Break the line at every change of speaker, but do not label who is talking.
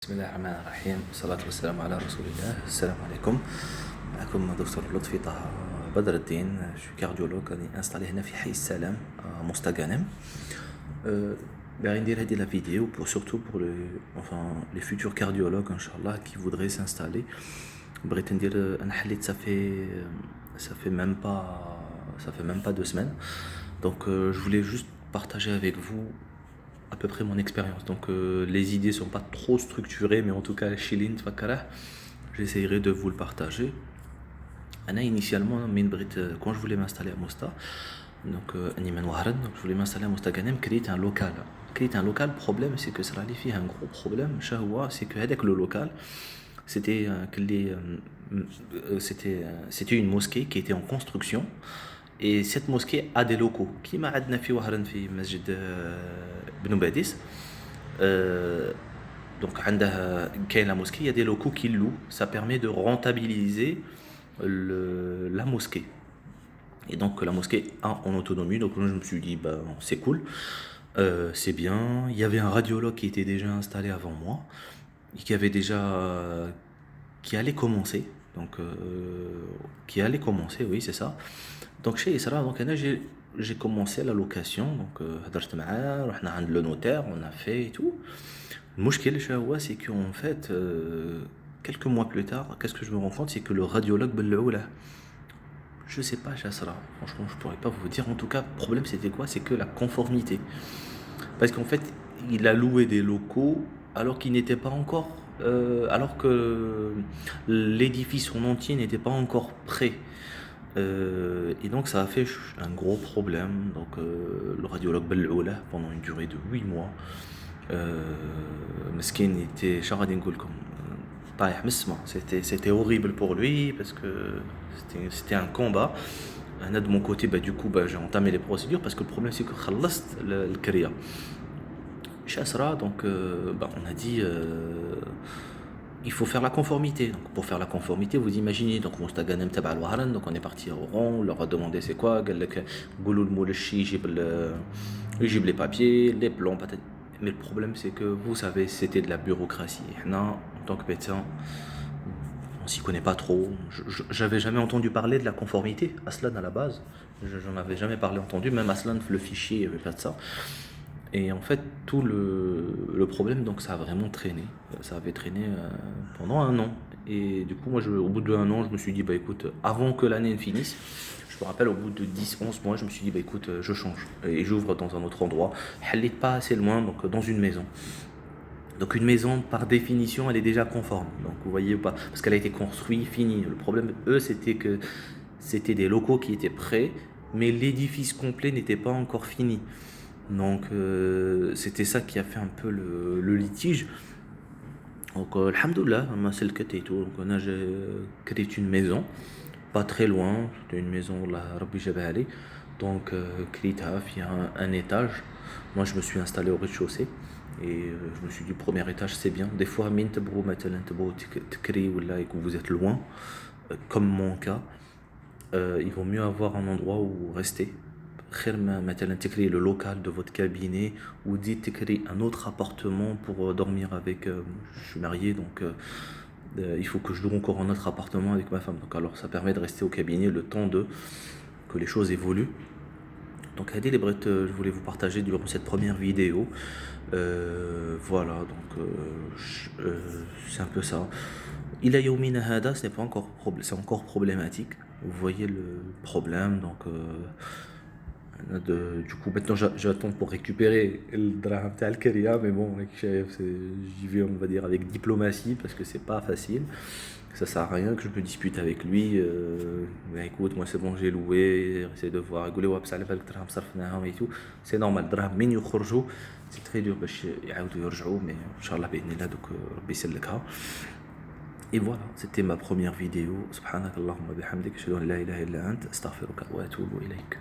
بسم الله الرحمن الرحيم والصلاة والسلام على رسول الله. السلام عليكم. معكم دكتور لطفي طه بدر الدين. Je suis cardiologue راني انستالي هنا في حي السلام مستغانم. باغي ندير هذه لا فيديو pour surtout pour les futurs cardiologues inchallah qui voudraient s'installer. بغيت ندير انا حليت ça fait même pas 2 semaines. Donc je voulais juste partager avec vous à peu près mon expérience. Donc les idées sont pas trop structurées, mais en tout cas j'essayerai de vous le partager. Anna, initialement, quand je voulais m'installer à Mousta, donc je voulais m'installer à Mousta Ganem, créer un local. Le problème c'est que ça fait un gros problème. C'est que avec le local, c'était une mosquée qui était en construction. Et cette mosquée a des locaux. Qui m'a adna fi wahran fi masjid Bnou Badis. Donc quand la mosquée, il y a des locaux qui louent. Ça permet de rentabiliser la mosquée. Et donc la mosquée en autonomie. Donc je me suis dit c'est cool, c'est bien. Il y avait un radiologue qui était déjà installé avant moi et qui allait commencer. Donc oui, c'est ça. Donc chez Isra, j'ai commencé la location. Donc le notaire, on a fait et tout. Le mouchkil c'est qu'en fait quelques mois plus tard, qu'est-ce que je me rends compte, c'est que le radiologue je sais pas, franchement je pourrais pas vous dire. En tout cas, le problème c'était quoi? C'est que la conformité. Parce qu'en fait, il a loué des locaux alors qu'il n'était pas encore alors que l'édifice en entier n'était pas encore prêt. Et donc ça a fait un gros problème. Donc le radiologue Belloula, pendant une durée de 8 mois, Meskin était c'était horrible pour lui parce que c'était un combat. De mon côté, du coup, j'ai entamé les procédures parce que le problème c'est que le Kriya. Donc on a dit il faut faire la conformité. Donc pour faire la conformité, vous imaginez, donc donc on est parti au rond, on leur a demandé c'est quoi, les papiers, les plans, peut-être. Mais le problème c'est que vous savez, c'était de la bureaucratie. En tant que médecin, on s'y connaît pas trop. J'avais jamais entendu parler de la conformité, Aslan à la base. J'en avais jamais entendu, même Aslan, le fichier, il n'y avait pas de ça. Et en fait, tout le problème, donc ça a vraiment traîné. Ça avait traîné pendant 1 an. Et du coup, moi, au bout d'1 an, je me suis dit, écoute, avant que l'année ne finisse, je me rappelle, au bout de 10-11 mois, je me suis dit, écoute, je change. Et j'ouvre dans un autre endroit. Elle n'est pas assez loin, donc dans une maison. Donc une maison, par définition, elle est déjà conforme. Donc vous voyez ou pas, parce qu'elle a été construite, finie. Le problème, eux, c'était que c'était des locaux qui étaient prêts, mais l'édifice complet n'était pas encore fini. Donc c'était ça qui a fait un peu le litige. Donc alhamdoulilah, j'ai créé une maison pas très loin, c'était une maison là Rabbi Jabali. Donc créé il y a un étage. Moi je me suis installé au rez-de-chaussée et je me suis dit premier étage c'est bien. Des fois et que vous êtes loin, comme mon cas, il vaut mieux avoir un endroit où rester. Maintenant t'écris le local de votre cabinet ou dites t'écris un autre appartement pour dormir avec je suis marié, donc il faut que je loue encore un autre appartement avec ma femme. Donc alors ça permet de rester au cabinet le temps que les choses évoluent. Donc je voulais vous partager durant cette première vidéo. Voilà, donc c'est un peu ça. Il a Yomina Hada, c'est encore problématique. Vous voyez le problème, donc du coup maintenant j'attends pour récupérer le draham de Al-Keria, mais bon j'y vais on va dire avec diplomatie parce que c'est pas facile. Ça sert à rien que je me dispute avec lui. Écoute, moi c'est bon, j'ai loué, essayer de voir et tout. C'est normal, draham min يخرجوا c'est très dur باش يعاودوا يرجعوا, mais inchallah باذن الله دوك ربي يسلكها. Et voilà, c'était ma première vidéo. Subhanakallahumma bihamdik, ashhadu an la ilaha illa ant, astaghfiruka wa atubu ilayk.